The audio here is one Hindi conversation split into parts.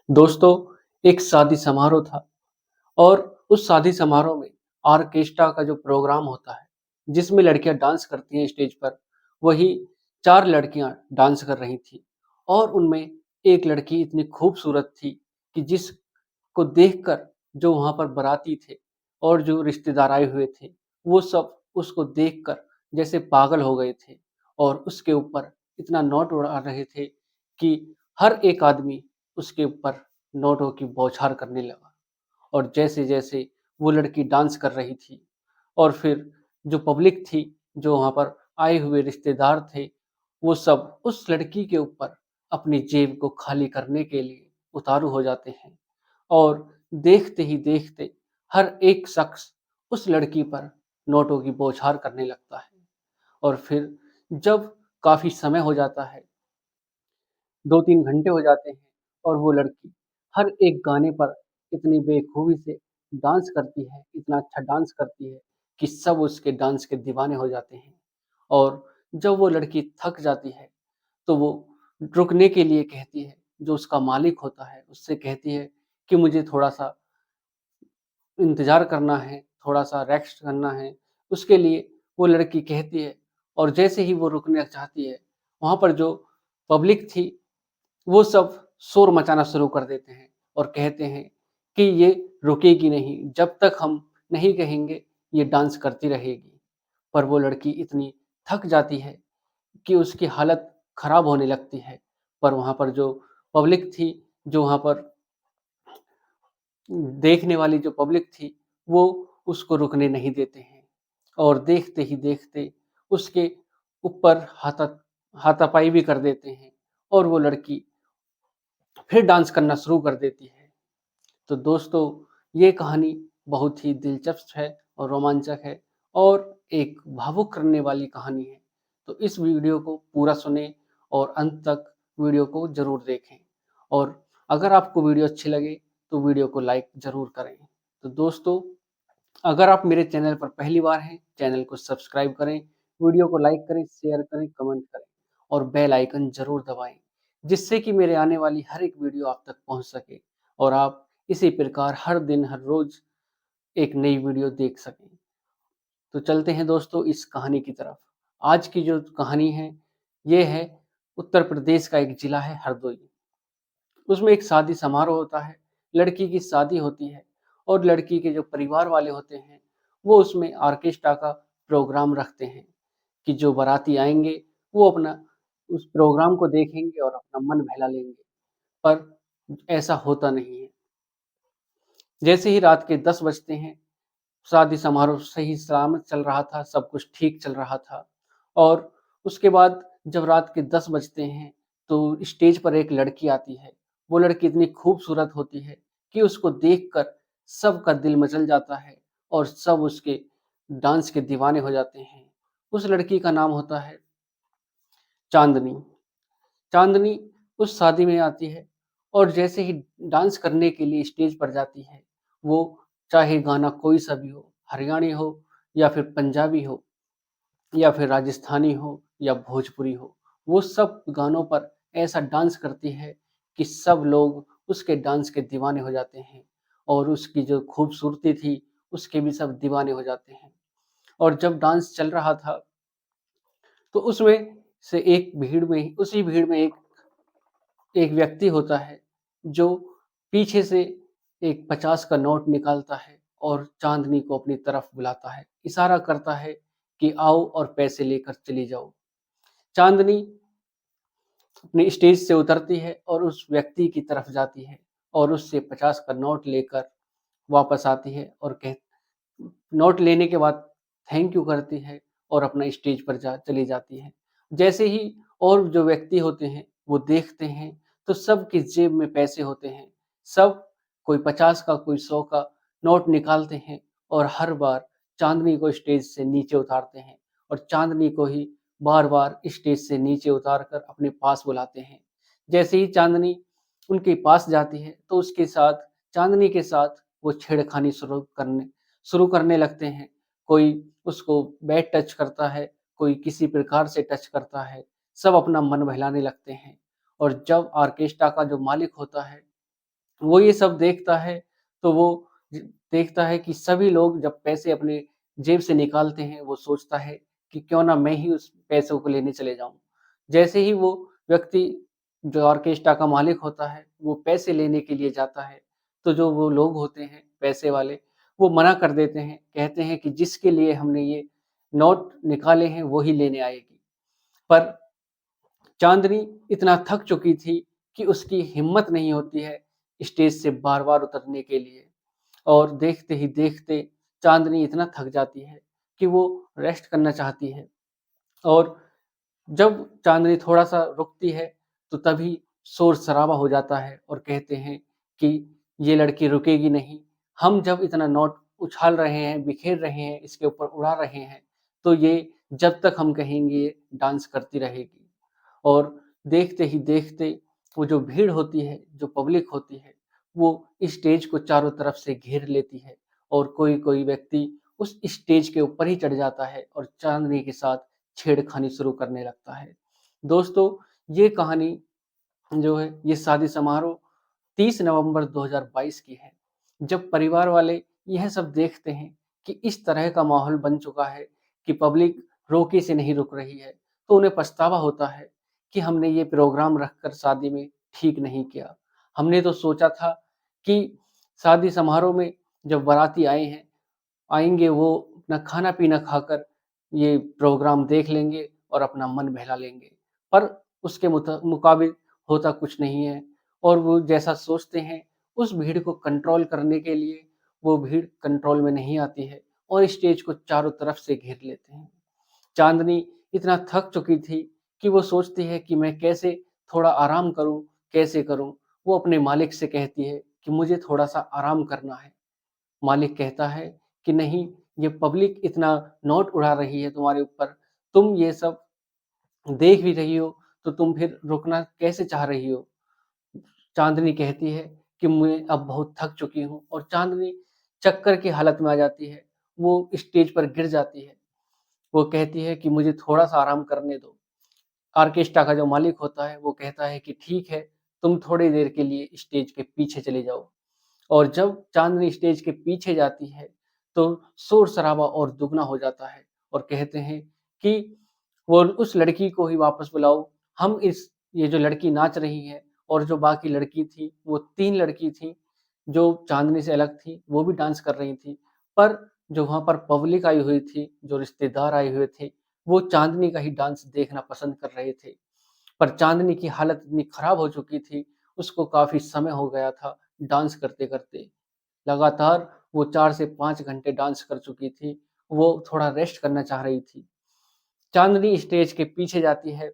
दोस्तों, एक शादी समारोह था और उस शादी समारोह में ऑर्केस्ट्रा का जो प्रोग्राम होता है, जिसमें लड़कियां डांस करती हैं स्टेज पर, वही 4 लड़कियां डांस कर रही थी और उनमें एक लड़की इतनी खूबसूरत थी कि जिसको देखकर जो वहाँ पर बाराती थे और जो रिश्तेदार आए हुए थे, वो सब उसको देखकर जैसे पागल हो गए थे और उसके ऊपर इतना नोट उड़ा रहे थे कि हर एक आदमी उसके ऊपर नोटों की बौछार करने लगा। और जैसे-जैसे वो लड़की डांस कर रही थी और फिर जो पब्लिक थी, जो वहाँ पर आए हुए रिश्तेदार थे, वो सब उस लड़की के ऊपर अपनी जेब को खाली करने के लिए उतारू हो जाते हैं और देखते ही देखते हर एक शख्स उस लड़की पर नोटों की बौछार करने लगता है। और फिर जब काफ़ी समय हो जाता है, 2-3 घंटे हो जाते हैं और वो लड़की हर एक गाने पर इतनी बेखूबी से डांस करती है, इतना अच्छा डांस करती है कि सब उसके डांस के दीवाने हो जाते हैं। और जब वो लड़की थक जाती है, तो वो रुकने के लिए कहती है, जो उसका मालिक होता है, उससे कहती है कि मुझे थोड़ा-सा इंतज़ार करना है, थोड़ा-सा रेस्ट करना है, उसके लिए वो लड़की कहती है और जैसे ही वो रुकना चाहती है, वहाँ पर जो पब्लिक थी वो सब शोर मचाना शुरू कर देते हैं और कहते हैं कि ये रुकेगी नहीं, जब तक हम नहीं कहेंगे ये डांस करती रहेगी। पर वो लड़की इतनी थक जाती है कि उसकी हालत खराब होने लगती है। पर वहाँ पर जो पब्लिक थी, जो वहाँ पर देखने वाली जो पब्लिक थी, वो उसको रुकने नहीं देते हैं और देखते ही देखते उसके ऊपर हाथापाई भी कर देते हैं और वो लड़की फिर डांस करना शुरू कर देती है। तो दोस्तों, ये कहानी बहुत ही दिलचस्प है और रोमांचक है और एक भावुक करने वाली कहानी है। तो इस वीडियो को पूरा सुनें और अंत तक वीडियो को ज़रूर देखें। और अगर आपको वीडियो अच्छी लगे, तो वीडियो को लाइक ज़रूर करें। तो दोस्तों, अगर आप मेरे चैनल पर पहली बार हैं, चैनल को सब्सक्राइब करें, वीडियो को लाइक करें, शेयर करें, कमेंट करें और बेल आइकन ज़रूर दबाएँ, जिससे कि मेरे आने वाली हर एक वीडियो आप तक पहुँच सके और आप इसी प्रकार हर दिन, हर रोज़ एक नई वीडियो देख सकें। तो चलते हैं दोस्तों इस कहानी की तरफ। आज की जो कहानी है, ये है उत्तर प्रदेश का एक ज़िला है हरदोई। उसमें एक शादी समारोह होता है, लड़की की शादी होती है और लड़की के जो परिवार वाले होते हैं, वो उसमें ऑर्केस्ट्रा का प्रोग्राम रखते हैं कि जो बाराती आएँगे, वो अपना उस प्रोग्राम को देखेंगे और अपना मन बहला लेंगे। पर ऐसा होता नहीं है। जैसे ही रात के 10 बजते हैं, शादी समारोह सही सलामत चल रहा था, सब कुछ ठीक चल रहा था और उसके बाद जब रात के 10 बजते हैं, तो स्टेज पर एक लड़की आती है। वो लड़की इतनी खूबसूरत होती है कि उसको देखकर सबका दिल मचल जाता है और सब उसके डांस के दीवाने हो जाते हैं। उस लड़की का नाम होता है चाँदनी। चाँदनी उस शादी में आती है और जैसे ही डांस करने के लिए स्टेज पर जाती है, वो चाहे गाना कोई-सा भी हो, हरियाणवी हो या फिर पंजाबी हो या फिर राजस्थानी हो या भोजपुरी हो, वो सब गानों पर ऐसा डांस करती है कि सब लोग उसके डांस के दीवाने हो जाते हैं और उसकी जो खूबसूरती थी, उसके भी सब दीवाने हो जाते हैं। और जब डांस चल रहा था, तो उसमें से एक भीड़ में उसी भीड़ में एक एक व्यक्ति होता है, जो पीछे से एक 50 का नोट निकालता है और चाँदनी को अपनी तरफ बुलाता है। इशारा करता है कि आओ और पैसे लेकर चली जाओ। चाँदनी अपनी स्टेज से उतरती है और उस व्यक्ति की तरफ जाती है और उससे 50 का नोट लेकर वापस आती है और नोट लेने के बाद थैंक यू करती है और अपना स्टेज पर चली जाती है। जैसे ही और जो व्यक्ति होते हैं, वो देखते हैं, तो सबकी जेब में पैसे होते हैं। सब कोई 50 का, कोई 100 का नोट निकालते हैं और हर बार चाँदनी को स्टेज से नीचे उतारते हैं और चाँदनी को ही बार-बार स्टेज से नीचे उतार कर अपने पास बुलाते हैं। जैसे ही चाँदनी उनके पास जाती है, तो उसके साथ चाँदनी के साथ वो छेड़खानी शुरू करने लगते हैं। कोई उसको बैड टच करता है, कोई किसी प्रकार से टच करता है, सब अपना मन बहलाने लगते हैं। और जब ऑर्केस्ट्रा का जो मालिक होता है, वो ये सब देखता है, तो वो ज देखता है कि सभी लोग जब पैसे अपने जेब से निकालते हैं, वो सोचता है कि क्यों ना मैं ही उस पैसों को लेने चले जाऊँ। जैसे ही वो व्यक्ति जो ऑर्केस्ट्रा का मालिक होता है, वो पैसे लेने के लिए जाता है, तो जो वो लोग होते हैं पैसे वाले, वो मना कर देते हैं, कहते हैं कि जिसके लिए हमने ये नोट निकाले हैं, वो ही लेने आएगी। पर चाँदनी इतना थक चुकी थी कि उसकी हिम्मत नहीं होती है स्टेज से बार-बार उतरने के लिए और देखते ही देखते चाँदनी इतना थक जाती है कि वो रेस्ट करना चाहती है और जब चाँदनी थोड़ा-सा रुकती है, तो तभी शोर-शराबा हो जाता है और कहते हैं कि ये लड़की रुकेगी नहीं। हम जब इतना नोट उछाल रहे हैं, बिखेर रहे हैं, इसके ऊपर उड़ा रहे हैं, तो ये जब तक हम कहेंगे ये डांस करती रहेगी। और देखते ही देखते वो जो भीड़ होती है, जो पब्लिक होती है, वो स्टेज को चारों तरफ से घेर लेती है और कोई-कोई व्यक्ति उस स्टेज के ऊपर ही चढ़ जाता है और चाँदनी के साथ छेड़खानी शुरू करने लगता है। दोस्तों, ये कहानी जो है, ये शादी समारोह 30 नवंबर 2022 की है। जब परिवार वाले यह सब देखते हैं कि इस तरह का माहौल बन चुका है कि पब्लिक रोके से नहीं रुक रही है, तो उन्हें पछतावा होता है कि हमने ये प्रोग्राम रखकर शादी में ठीक नहीं किया। हमने तो सोचा था कि शादी समारोह में जब बाराती आएँगे वो अपना खाना-पीना खाकर ये प्रोग्राम देख लेंगे और अपना मन बहला लेंगे। पर उसके मुकाबिल होता कुछ नहीं है और वो जैसा सोचते हैं, उस भीड़ को कंट्रोल करने के लिए वो भीड़ कंट्रोल में नहीं आती है और स्टेज को चारों तरफ से घेर लेते हैं। चाँदनी इतना थक चुकी थी कि वो सोचती है कि मैं कैसे थोड़ा आराम करूँ, कैसे करूँ? वो अपने मालिक से कहती है कि मुझे थोड़ा-सा आराम करना है। मालिक कहता है कि नहीं, ये पब्लिक इतना नोट उड़ा रही है तुम्हारे ऊपर, तुम ये सब देख भी रही हो, तो तुम फिर रुकना कैसे चाह रही हो? चाँदनी कहती है कि मैं अब बहुत थक चुकी हूँ और चाँदनी चक्कर की हालत में आ जाती है। वो स्टेज पर गिर जाती है। वो कहती है कि मुझे थोड़ा-सा आराम करने दो। ऑर्केस्ट्रा का जो मालिक होता है, वो कहता है कि ठीक है, तुम थोड़ी देर के लिए स्टेज के पीछे चले जाओ। और जब चाँदनी स्टेज के पीछे जाती है, तो शोर-शराबा और दुगना हो जाता है और कहते हैं कि वो उस लड़की को ही वापस बुलाओ। हम इस ये जो लड़की नाच रही है और जो बाकी लड़की थी, वो 3 लड़की थी, जो चाँदनी से अलग थी, वो भी डांस कर रही थी। पर जो वहाँ पर पब्लिक आई हुई थी, जो रिश्तेदार आए हुए थे, वो चाँदनी का ही डांस देखना पसंद कर रहे थे। पर चाँदनी की हालत इतनी खराब हो चुकी थी, उसको काफ़ी समय हो गया था डांस करते-करते। लगातार वो 4 से 5 घंटे डांस कर चुकी थी, वो थोड़ा रेस्ट करना चाह रही थी। चाँदनी स्टेज के पीछे जाती है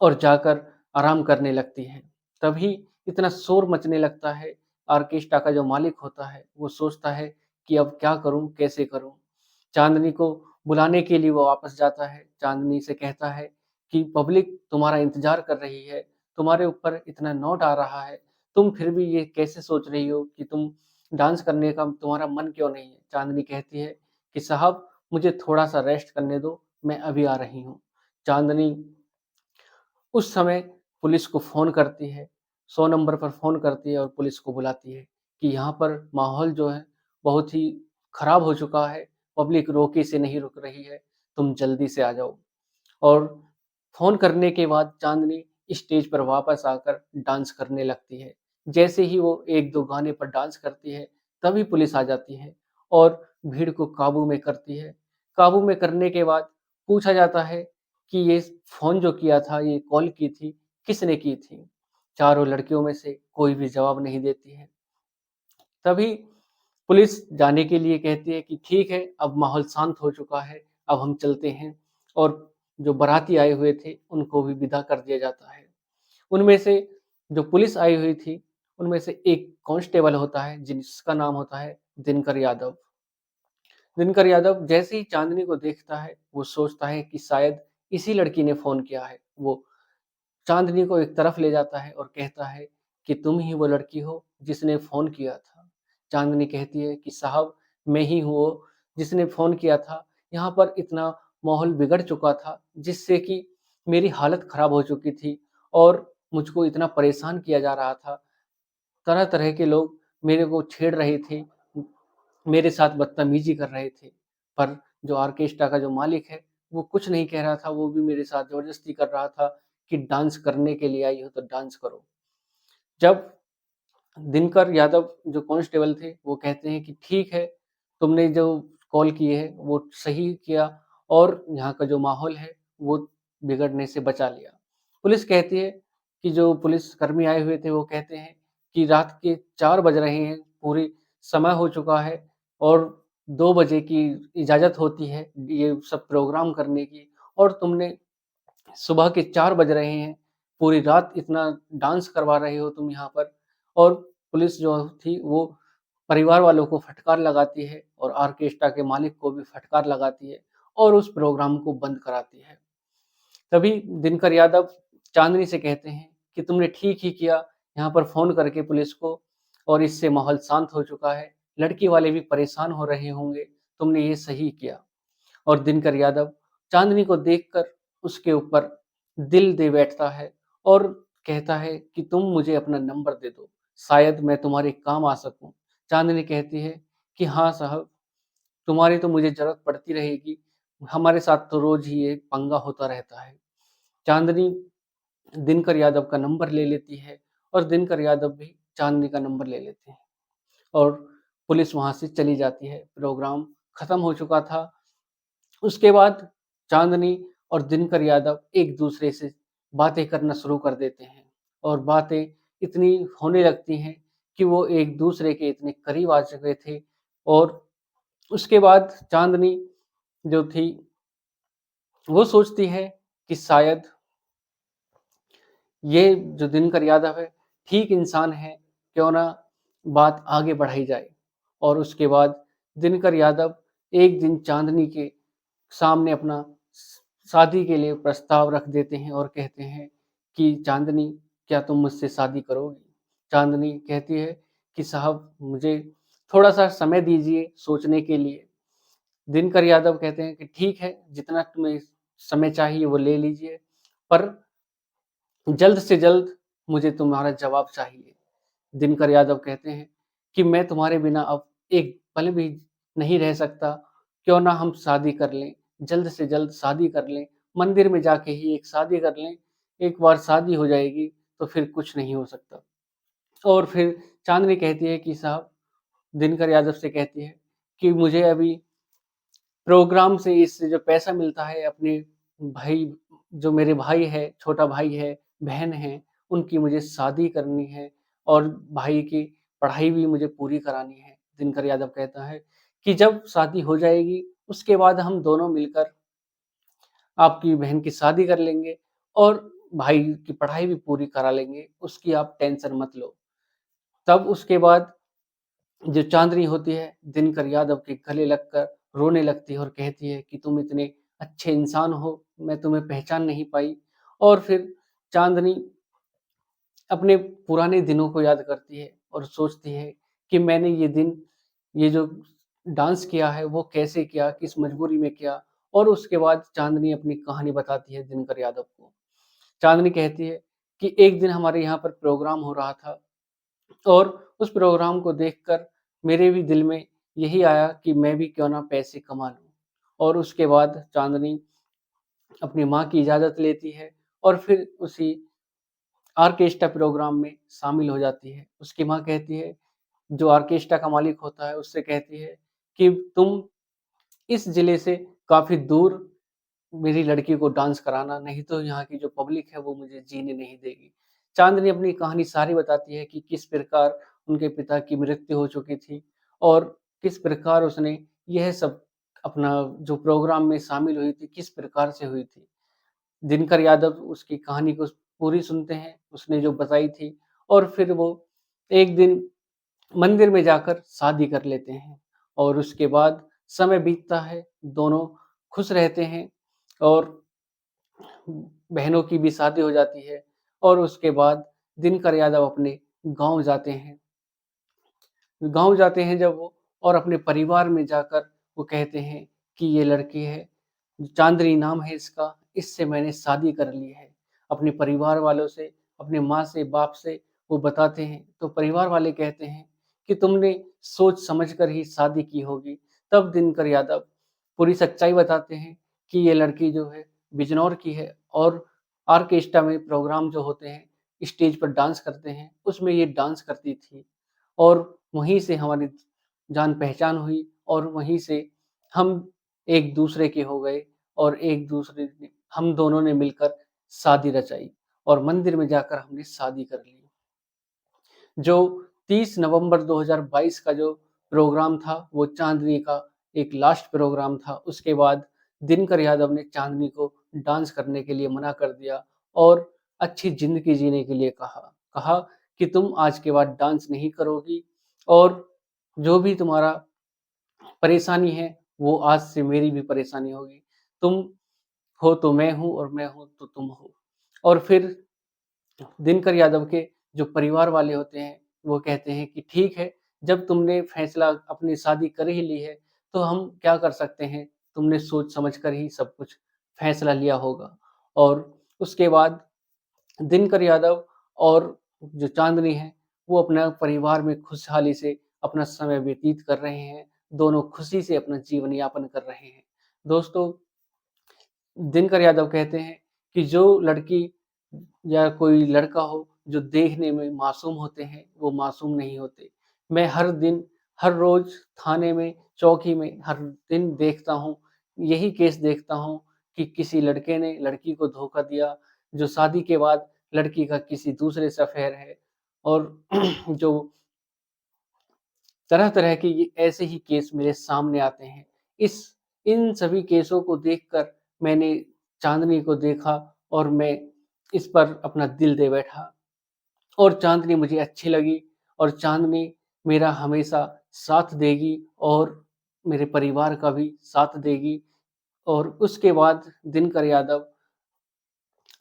और जाकर आराम करने लगती है। तभी इतना शोर मचने लगता है, ऑर्केस्ट्रा का जो मालिक होता है, वो सोचता है कि अब क्या करूँ, कैसे करूँ? चाँदनी को बुलाने के लिए वो वापस जाता है। चाँदनी से कहता है कि पब्लिक तुम्हारा इंतज़ार कर रही है, तुम्हारे ऊपर इतना नोट आ रहा है, तुम फिर भी ये कैसे सोच रही हो कि तुम डांस करने का तुम्हारा मन क्यों नहीं है? चाँदनी कहती है कि साहब मुझे थोड़ा-सा रेस्ट करने दो, मैं अभी आ रही हूँ। चाँदनी उस समय पुलिस को फ़ोन करती है, 100 नंबर पर फ़ोन करती है और पुलिस को बुलाती है कि यहाँ पर माहौल जो है बहुत ही खराब हो चुका है, पब्लिक रोके से नहीं रुक रही है, तुम जल्दी से आ जाओ। और फ़ोन करने के बाद चाँदनी स्टेज पर वापस आकर डांस करने लगती है। जैसे ही वो 1-2 गाने पर डांस करती है, तभी पुलिस आ जाती है और भीड़ को काबू में करती है। काबू में करने के बाद पूछा जाता है कि ये फ़ोन जो किया था, ये कॉल की थी, किसने की थी? चारों लड़कियों में से कोई भी जवाब नहीं देती है। तभी पुलिस जाने के लिए कहती है कि ठीक है, अब माहौल शांत हो चुका है, अब हम चलते हैं और जो बाराती आए हुए थे, उनको भी विदा कर दिया जाता है। उनमें से जो पुलिस आई हुई थी, उनमें से एक कांस्टेबल होता है, जिसका नाम होता है दिनकर यादव। दिनकर यादव जैसे ही चाँदनी को देखता है, वो सोचता है कि शायद इसी लड़की ने फ़ोन किया है। वो चाँदनी को एक तरफ ले जाता है और कहता है कि तुम ही वो लड़की हो जिसने फ़ोन किया था। चाँदनी कहती है कि साहब मैं ही हूँ वो जिसने फ़ोन किया था। यहाँ पर इतना माहौल बिगड़ चुका था जिससे कि मेरी हालत ख़राब हो चुकी थी और मुझको इतना परेशान किया जा रहा था। तरह-तरह के लोग मेरे को छेड़ रहे थे, मेरे साथ बदतमीज़ी कर रहे थे। पर जो ऑर्केस्ट्रा का जो मालिक है, वो कुछ नहीं कह रहा था, वो भी मेरे साथ ज़बरदस्ती कर रहा था कि डांस करने के लिए आई हो तो डांस करो। जब दिनकर यादव जो कांस्टेबल थे, वो कहते हैं कि ठीक है, तुमने जो कॉल की है वो सही किया और यहाँ का जो माहौल है वो बिगड़ने से बचा लिया। पुलिस कहती है कि जो पुलिसकर्मी आए हुए थे वो कहते हैं कि रात के 4 बज रहे हैं, पूरी समय हो चुका है और 2 बजे की इजाज़त होती है ये सब प्रोग्राम करने की और तुमने सुबह के 4 बज रहे हैं, पूरी रात इतना डांस करवा रहे हो तुम यहाँ पर और पुलिस जो थी वो परिवार वालों को फटकार लगाती है और ऑर्केस्ट्रा के मालिक को भी फटकार लगाती है और उस प्रोग्राम को बंद कराती है। तभी दिनकर यादव चाँदनी से कहते हैं कि तुमने ठीक ही किया यहाँ पर फ़ोन करके पुलिस को और इससे माहौल शांत हो चुका है, लड़की वाले भी परेशान हो रहे होंगे, तुमने ये सही किया। और दिनकर यादव चाँदनी को देखकर उसके ऊपर दिल दे बैठता है और कहता है कि तुम मुझे अपना नंबर दे दो, शायद मैं तुम्हारे काम आ सकूँ। चाँदनी कहती है कि हाँ साहब, तुम्हारी तो मुझे ज़रूरत पड़ती रहेगी, हमारे साथ तो रोज़ ही ये पंगा होता रहता है। चाँदनी दिनकर यादव का नंबर ले लेती है और दिनकर यादव भी चाँदनी का नंबर ले लेते हैं और पुलिस वहाँ से चली जाती है। प्रोग्राम खत्म हो चुका था। उसके बाद चाँदनी और दिनकर यादव एक-दूसरे से बातें करना शुरू कर देते हैं और बातें इतनी होने लगती हैं कि वो एक-दूसरे के इतने करीब आ चुके थे और उसके बाद चाँदनी जो थी, वो सोचती है कि शायद ये जो दिनकर यादव है, ठीक इंसान है, क्यों ना बात आगे बढ़ाई जाए। और उसके बाद दिनकर यादव एक दिन चाँदनी के सामने अपना शादी के लिए प्रस्ताव रख देते हैं और कहते हैं कि चाँदनी, क्या तुम मुझसे शादी करोगी? चाँदनी कहती है कि साहब मुझे थोड़ा-सा समय दीजिए सोचने के लिए। दिनकर यादव कहते हैं कि ठीक है, जितना तुम्हें समय चाहिए वो ले लीजिए, पर जल्द से जल्द मुझे तुम्हारा जवाब चाहिए। दिनकर यादव कहते हैं कि मैं तुम्हारे बिना अब एक पल भी नहीं रह सकता, क्यों ना हम शादी कर लें, जल्द से जल्द शादी कर लें, मंदिर में जाके ही एक शादी कर लें, एक बार शादी हो जाएगी तो फिर कुछ नहीं हो सकता। और फिर चाँदनी कहती है कि साहब, दिनकर यादव से कहती है कि मुझे अभी प्रोग्राम से इससे जो पैसा मिलता है अपने भाई, जो मेरे भाई है, छोटा भाई है, बहन है, उनकी मुझे शादी करनी है और भाई की पढ़ाई भी मुझे पूरी करानी है। दिनकर यादव कहता है कि जब शादी हो जाएगी, उसके बाद हम दोनों मिलकर आपकी बहन की शादी कर लेंगे और भाई की पढ़ाई भी पूरी करा लेंगे, उसकी आप टेंशन मत लो। तब उसके बाद जो चाँदनी होती है, दिनकर यादव के गले लगकर रोने लगती है और कहती है कि तुम इतने अच्छे इंसान हो, मैं तुम्हें पहचान नहीं पाई। और फिर चाँदनी अपने पुराने दिनों को याद करती है और सोचती है कि मैंने ये दिन, ये जो डांस किया है वो कैसे किया, किस मजबूरी में किया और उसके बाद चाँदनी अपनी कहानी बताती है दिनकर यादव को। चाँदनी कहती है कि एक दिन हमारे यहाँ पर प्रोग्राम हो रहा था और उस प्रोग्राम को देखकर मेरे भी दिल में यही आया कि मैं भी क्यों ना पैसे कमा लूँ। और उसके बाद चाँदनी अपनी माँ की इजाज़त लेती है और फिर उसी ऑर्केस्ट्रा प्रोग्राम में शामिल हो जाती है। उसकी माँ कहती है, जो ऑर्केस्ट्रा का मालिक होता है उससे कहती है कि तुम इस ज़िले से काफ़ी दूर मेरी लड़की को डांस कराना, नहीं तो यहाँ की जो पब्लिक है वो मुझे जीने नहीं देगी। चाँदनी अपनी कहानी सारी बताती है कि किस प्रकार उनके पिता की मृत्यु हो चुकी थी और किस प्रकार उसने यह सब अपना जो प्रोग्राम में शामिल हुई थी, किस प्रकार से हुई थी। दिनकर यादव उसकी कहानी को पूरी सुनते हैं, उसने जो बताई थी और फिर वो एक दिन मंदिर में जाकर शादी कर लेते हैं और उसके बाद समय बीतता है, दोनों खुश रहते हैं और बहनों की भी शादी हो जाती है और उसके बाद दिनकर यादव अपने गाँव जाते हैं। गाँव जाते हैं जब वो और अपने परिवार में जाकर वो कहते हैं कि ये लड़की है, चाँदनी नाम है इसका, इससे मैंने शादी कर ली है। अपने परिवार वालों से, अपने माँ से, बाप से वो बताते हैं तो परिवार वाले कहते हैं कि तुमने सोच समझ कर ही शादी की होगी। तब दिनकर यादव पूरी सच्चाई बताते हैं कि ये लड़की जो है बिजनौर की है और ऑर्केस्ट्रा में प्रोग्राम जो होते हैं, स्टेज पर डांस करते हैं, उसमें ये डांस करती थी और वहीं से हमारी जान-पहचान हुई और वहीं से हम एक-दूसरे के हो गए और एक-दूसरे ने हम दोनों ने मिलकर शादी रचाई और मंदिर में जाकर हमने शादी कर ली। जो 30 नवंबर 2022 का जो प्रोग्राम था, वो चाँदनी का एक लास्ट प्रोग्राम था। उसके बाद दिनकर यादव ने चाँदनी को डांस करने के लिए मना कर दिया और अच्छी ज़िंदगी जीने के लिए कहा। कहा कि तुम आज के बाद डांस नहीं करोगी और जो भी तुम्हारा परेशानी है, वो आज से मेरी भी परेशानी होगी। तुम हो तो मैं हूँ और मैं हूँ तो तुम हो। और फिर दिनकर यादव के जो परिवार वाले होते हैं, वो कहते हैं कि ठीक है, जब तुमने फैसला अपनी शादी कर ही ली है, तो हम क्या कर सकते हैं? तुमने सोच समझ कर ही सब कुछ फैसला लिया होगा। और उसके बाद दिनकर यादव और जो चाँदनी है, वो अपना परिवार में खुशहाली से अपना समय व्यतीत कर रहे हैं। दोनों खुशी से अपना जीवन यापन कर रहे हैं। दोस्तों, दिनकर यादव कहते हैं कि जो लड़की या कोई लड़का हो जो देखने में मासूम होते हैं, वो मासूम नहीं होते। मैं हर दिन, हर रोज़ थाने में, चौकी में हर दिन देखता हूँ, यही केस देखता हूँ कि किसी लड़के ने लड़की को धोखा दिया, जो शादी के बाद लड़की का किसी दूसरे से अफ़ेयर है और जो तरह-तरह के ये ऐसे ही केस मेरे सामने आते हैं। इस इन सभी केसों को देखकर मैंने चाँदनी को देखा और मैं इस पर अपना दिल दे बैठा और चाँदनी मुझे अच्छी लगी और चाँदनी मेरा हमेशा साथ देगी और मेरे परिवार का भी साथ देगी और उसके बाद दिनकर यादव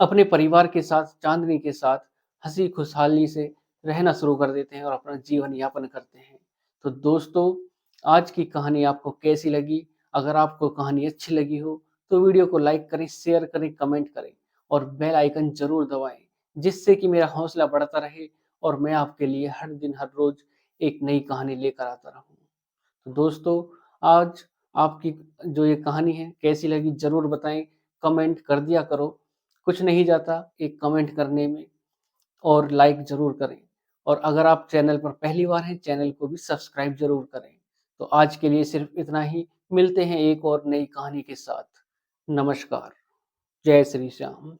अपने परिवार के साथ, चाँदनी के साथ हँसी-खुशहाली से रहना शुरू कर देते हैं और अपना जीवन यापन करते हैं। तो दोस्तों, आज की कहानी आपको कैसी लगी? अगर आपको कहानी अच्छी लगी हो, तो वीडियो को लाइक करें, शेयर करें, कमेंट करें और बेल आइकन ज़रूर दबाएँ, जिससे कि मेरा हौसला बढ़ता रहे और मैं आपके लिए हर दिन, हर रोज़ एक नई कहानी लेकर आता रहूँ। तो दोस्तों, आज आपकी जो ये कहानी है कैसी लगी ज़रूर बताएँ, कमेंट कर दिया करो। कुछ नहीं जाता एक कमेंट करने में और लाइक ज़रूर करें। और अगर आप चैनल पर पहली बार हैं, चैनल को भी सब्सक्राइब ज़रूर करें। तो आज के लिए सिर्फ़ इतना ही, मिलते हैं एक और नई कहानी के साथ। नमस्कार, जय श्री श्याम।